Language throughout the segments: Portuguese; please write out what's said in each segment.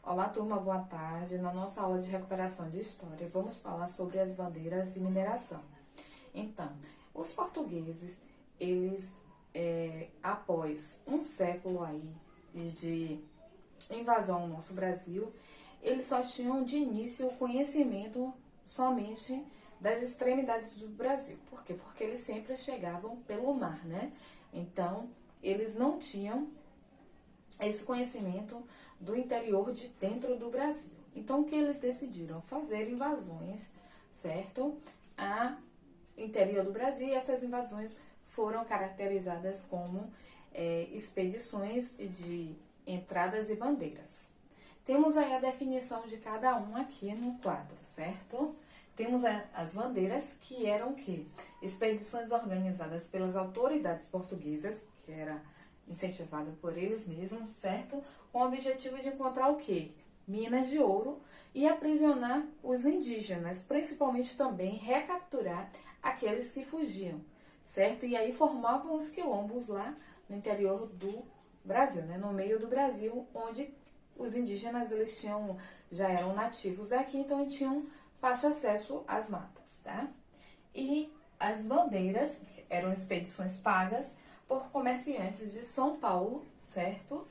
Olá, turma, boa tarde. Na nossa aula de recuperação de história, vamos falar sobre as bandeiras e mineração. Então, os portugueses, eles, após um século aí de invasão ao nosso Brasil, eles só tinham de início o conhecimento somente das extremidades do Brasil. Por quê? Porque eles sempre chegavam pelo mar, né? Então, eles não tinham esse conhecimento do interior de dentro do Brasil. Então, o que eles decidiram? Fazer invasões, certo? A interior do Brasil, e essas invasões foram caracterizadas como expedições de entradas e bandeiras. Temos aí a definição de cada um aqui no quadro, certo? Temos as bandeiras, que eram o quê? Expedições organizadas pelas autoridades portuguesas, que era incentivada por eles mesmos, certo? Com o objetivo de encontrar o quê? Minas de ouro e aprisionar os indígenas, principalmente também recapturar aqueles que fugiam, certo? E aí formavam os quilombos lá no interior do Brasil, né? No meio do Brasil, onde os indígenas já eram nativos aqui, então tinham fácil acesso às matas, tá? E as bandeiras eram expedições pagas por comerciantes de São Paulo, certo?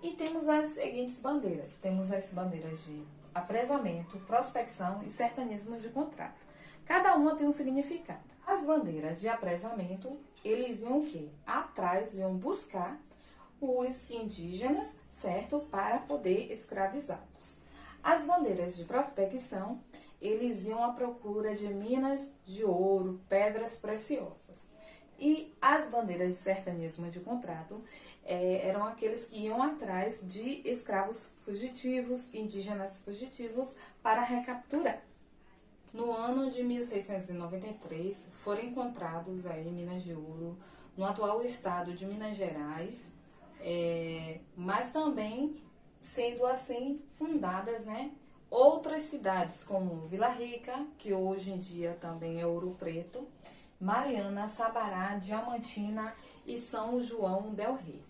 E temos as seguintes bandeiras. Temos as bandeiras de apresamento, prospecção e sertanismo de contrato. Cada uma tem um significado. As bandeiras de apresamento, eles iam o quê? Atrás, iam buscar os indígenas, certo? Para poder escravizá-los. As bandeiras de prospecção, eles iam à procura de minas de ouro, pedras preciosas. E as bandeiras de sertanismo de contrato eram aqueles que iam atrás de escravos fugitivos, indígenas fugitivos, para recapturar. No ano de 1693, foram encontrados aí minas de ouro no atual estado de Minas Gerais, mas também sendo assim fundadas, né, outras cidades como Vila Rica, que hoje em dia também é Ouro Preto, Mariana, Sabará, Diamantina e São João del Rei.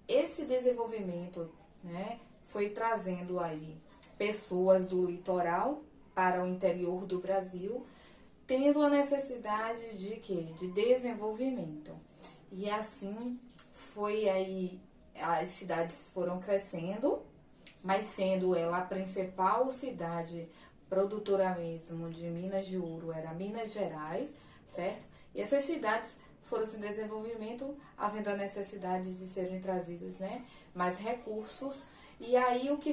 Esse desenvolvimento, né, foi trazendo aí pessoas do litoral para o interior do Brasil, tendo a necessidade de quê? De desenvolvimento. E assim foi aí, as cidades foram crescendo, mas sendo ela a principal cidade produtora mesmo de minas de ouro era Minas Gerais, certo? E essas cidades foram em desenvolvimento, havendo a necessidade de serem trazidas, né, mais recursos. E aí o que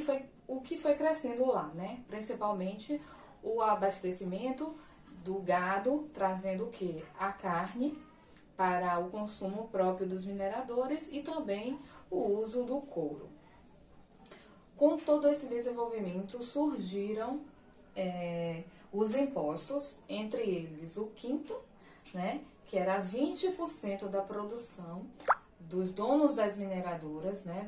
foi crescendo lá, né? Principalmente o abastecimento do gado, trazendo o quê? A carne para o consumo próprio dos mineradores e também o uso do couro. Com todo esse desenvolvimento surgiram os impostos, entre eles o quinto, né, que era 20% da produção dos donos das mineradoras, né,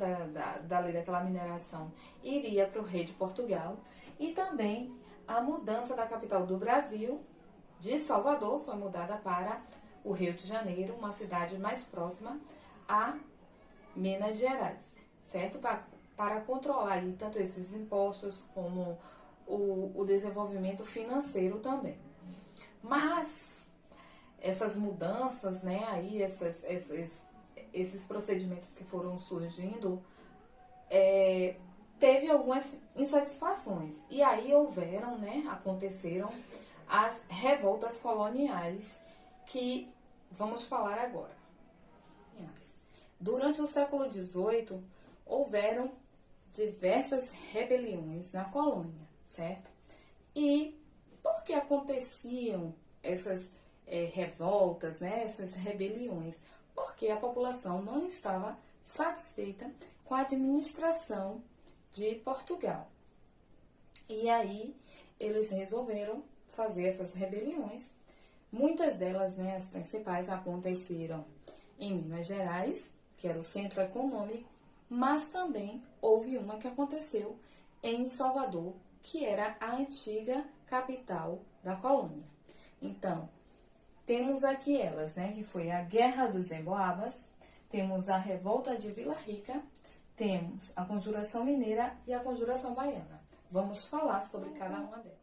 lei daquela mineração, iria para o rei de Portugal. E também a mudança da capital do Brasil, de Salvador, foi mudada para o Rio de Janeiro, uma cidade mais próxima a Minas Gerais, certo? Para controlar aí tanto esses impostos como o desenvolvimento financeiro também. Mas essas mudanças, né, aí esses procedimentos que foram surgindo, teve algumas insatisfações. E aí aconteceram as revoltas coloniais, que vamos falar agora. Durante o século XVIII, houveram diversas rebeliões na colônia, certo? E por que aconteciam essas revoltas, né, essas rebeliões? Porque a população não estava satisfeita com a administração de Portugal. E aí eles resolveram fazer essas rebeliões. Muitas delas, né, as principais, aconteceram em Minas Gerais, que era o centro econômico, mas também houve uma que aconteceu em Salvador, que era a antiga capital da colônia. Então, temos aqui elas, né, que foi a Guerra dos Emboabas, temos a Revolta de Vila Rica, temos a Conjuração Mineira e a Conjuração Baiana. Vamos falar sobre cada uma delas.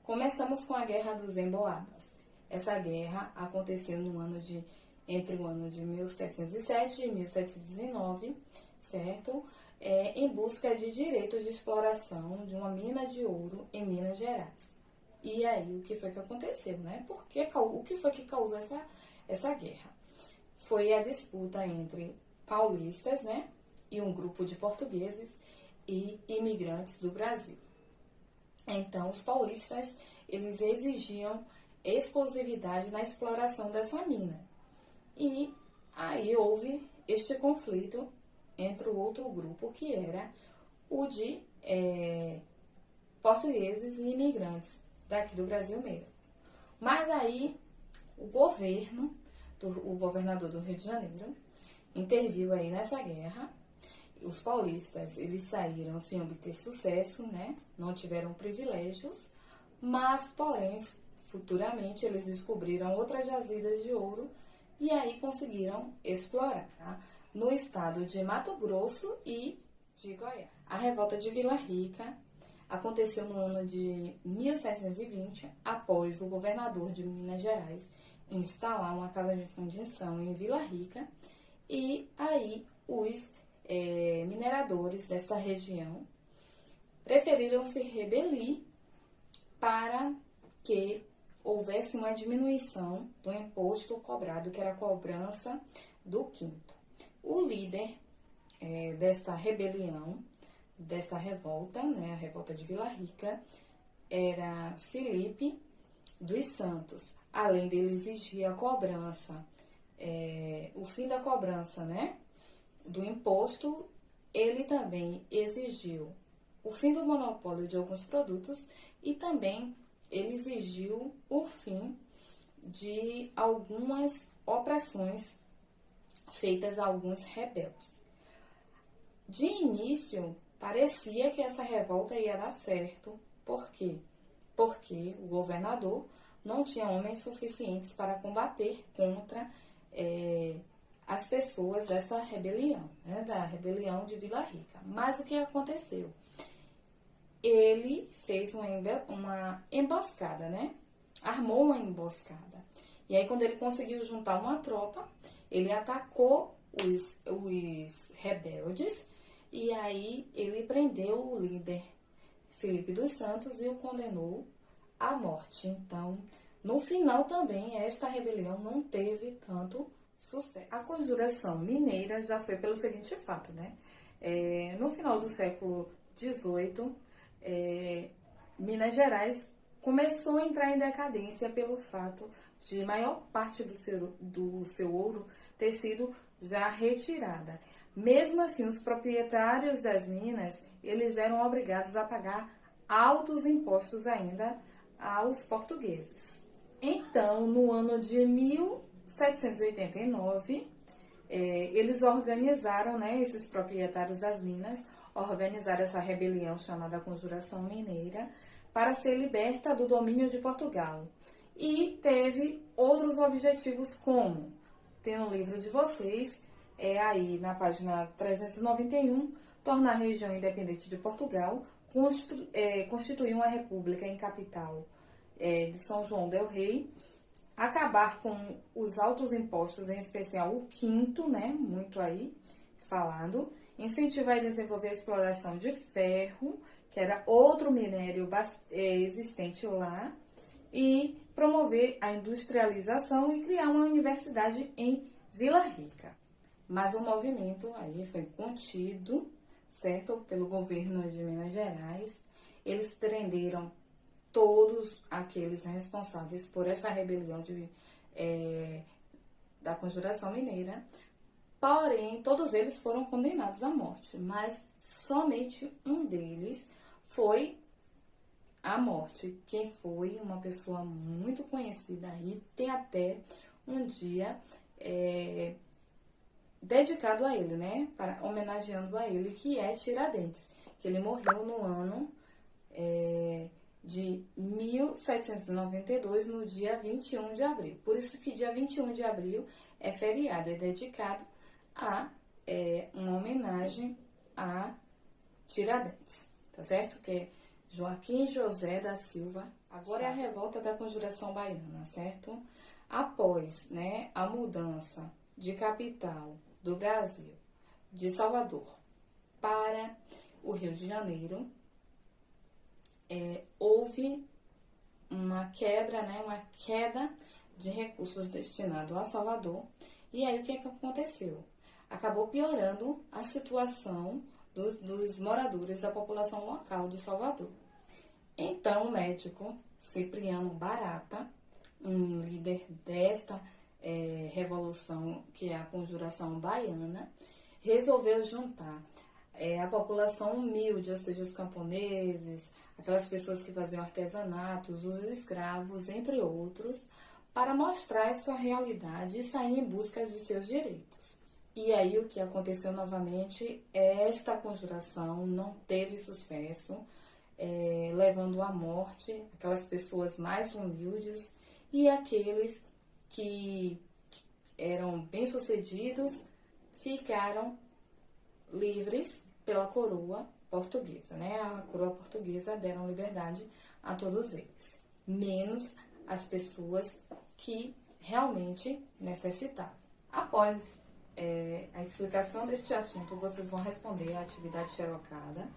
Começamos com a Guerra dos Emboabas. Essa guerra aconteceu entre o ano de 1707 e 1709, certo? Em busca de direitos de exploração de uma mina de ouro em Minas Gerais. E aí, o que foi que aconteceu, né? O que foi que causou essa guerra? Foi a disputa entre paulistas, né? E um grupo de portugueses e imigrantes do Brasil. Então, os paulistas, eles exigiam exclusividade na exploração dessa mina. E aí houve este conflito entre o outro grupo, que era o de portugueses e imigrantes daqui do Brasil mesmo. Mas aí o governador do Rio de Janeiro interviu aí nessa guerra. Os paulistas, eles saíram sem obter sucesso, né? Não tiveram privilégios, mas, porém, futuramente eles descobriram outras jazidas de ouro e aí conseguiram explorar, tá? No estado de Mato Grosso e de Goiás. A revolta de Vila Rica aconteceu no ano de 1720, após o governador de Minas Gerais instalar uma casa de fundição em Vila Rica, e aí os mineradores desta região preferiram se rebelir para que houvesse uma diminuição do imposto cobrado, que era a cobrança do quinto. O líder desta rebelião, desta revolta, né, a revolta de Vila Rica, era Felipe dos Santos. Além dele exigir a cobrança, o fim da cobrança, né, do imposto, ele também exigiu o fim do monopólio de alguns produtos e também ele exigiu o fim de algumas opressões feitas a alguns rebeldes. De início, parecia que essa revolta ia dar certo. Por quê? Porque o governador não tinha homens suficientes para combater contra as pessoas dessa rebelião, né, da rebelião de Vila Rica. Mas o que aconteceu? Ele fez uma emboscada, né? Armou uma emboscada. E aí, quando ele conseguiu juntar uma tropa, ele atacou os rebeldes e aí ele prendeu o líder Felipe dos Santos e o condenou à morte. Então, no final também, esta rebelião não teve tanto sucesso. A Conjuração Mineira já foi pelo seguinte fato, né? No final do século XVIII, Minas Gerais começou a entrar em decadência pelo fato de maior parte do seu ouro ter sido já retirada. Mesmo assim, os proprietários das minas, eles eram obrigados a pagar altos impostos ainda aos portugueses. Então, no ano de 1789, eles organizaram, né, esses proprietários das minas, organizaram essa rebelião chamada Conjuração Mineira para ser liberta do domínio de Portugal. E teve outros objetivos, como, tem no livro de vocês, aí na página 391, tornar a região independente de Portugal, constituir uma república em capital de São João del Rei, acabar com os altos impostos, em especial o quinto, né, muito aí falado, incentivar e desenvolver a exploração de ferro, que era outro minério existente lá, e promover a industrialização e criar uma universidade em Vila Rica. Mas o movimento aí foi contido, certo, pelo governo de Minas Gerais. Eles prenderam todos aqueles responsáveis por essa rebelião da Conjuração Mineira. Porém, todos eles foram condenados à morte, mas somente um deles foi à morte, quem foi uma pessoa muito conhecida aí, tem até um dia dedicado a ele, né, homenageando a ele, que é Tiradentes, que ele morreu no ano de 1792, no dia 21 de abril. Por isso que dia 21 de abril é feriado, é dedicado a uma homenagem a Tiradentes, tá certo? Que é Joaquim José da Silva. Agora é a revolta da Conjuração Baiana, certo? Após, né, a mudança de capital do Brasil, de Salvador para o Rio de Janeiro, houve uma quebra, né, uma queda de recursos destinados a Salvador. E aí o que é que aconteceu? Acabou piorando a situação dos moradores da população local de Salvador. Então o médico Cipriano Barata, um líder desta revolução, que é a Conjuração Baiana, resolveu juntar a população humilde, ou seja, os camponeses, aquelas pessoas que faziam artesanatos, os escravos, entre outros, para mostrar essa realidade e sair em busca de seus direitos. E aí o que aconteceu novamente, esta conjuração não teve sucesso, levando à morte aquelas pessoas mais humildes e aqueles que eram bem-sucedidos ficaram livres pela coroa portuguesa, né? A coroa portuguesa deram liberdade a todos eles, menos as pessoas que realmente necessitavam. Após a explicação deste assunto, vocês vão responder a atividade xerocada,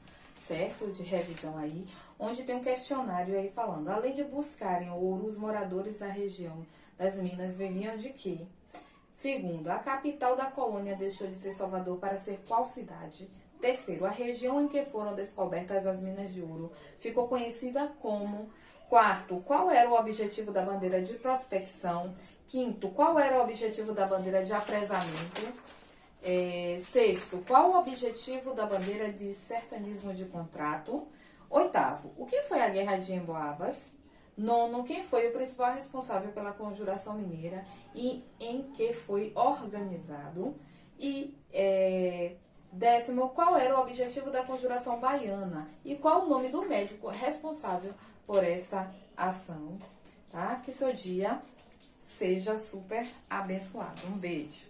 certo? De revisão aí, onde tem um questionário aí falando: além de buscarem ouro, os moradores da região das Minas viviam de quê? Segundo, a capital da colônia deixou de ser Salvador para ser qual cidade? Terceiro, a região em que foram descobertas as minas de ouro ficou conhecida como? Quarto, qual era o objetivo da bandeira de prospecção? Quinto, qual era o objetivo da bandeira de apresamento? Sexto, qual o objetivo da bandeira de sertanismo de contrato? Oitavo, o que foi a Guerra de Emboabas? Nono, quem foi o principal responsável pela Conjuração Mineira e em que foi organizado? E décimo, qual era o objetivo da Conjuração Baiana? E qual o nome do médico responsável por esta ação? Tá? Que seu dia seja super abençoado. Um beijo.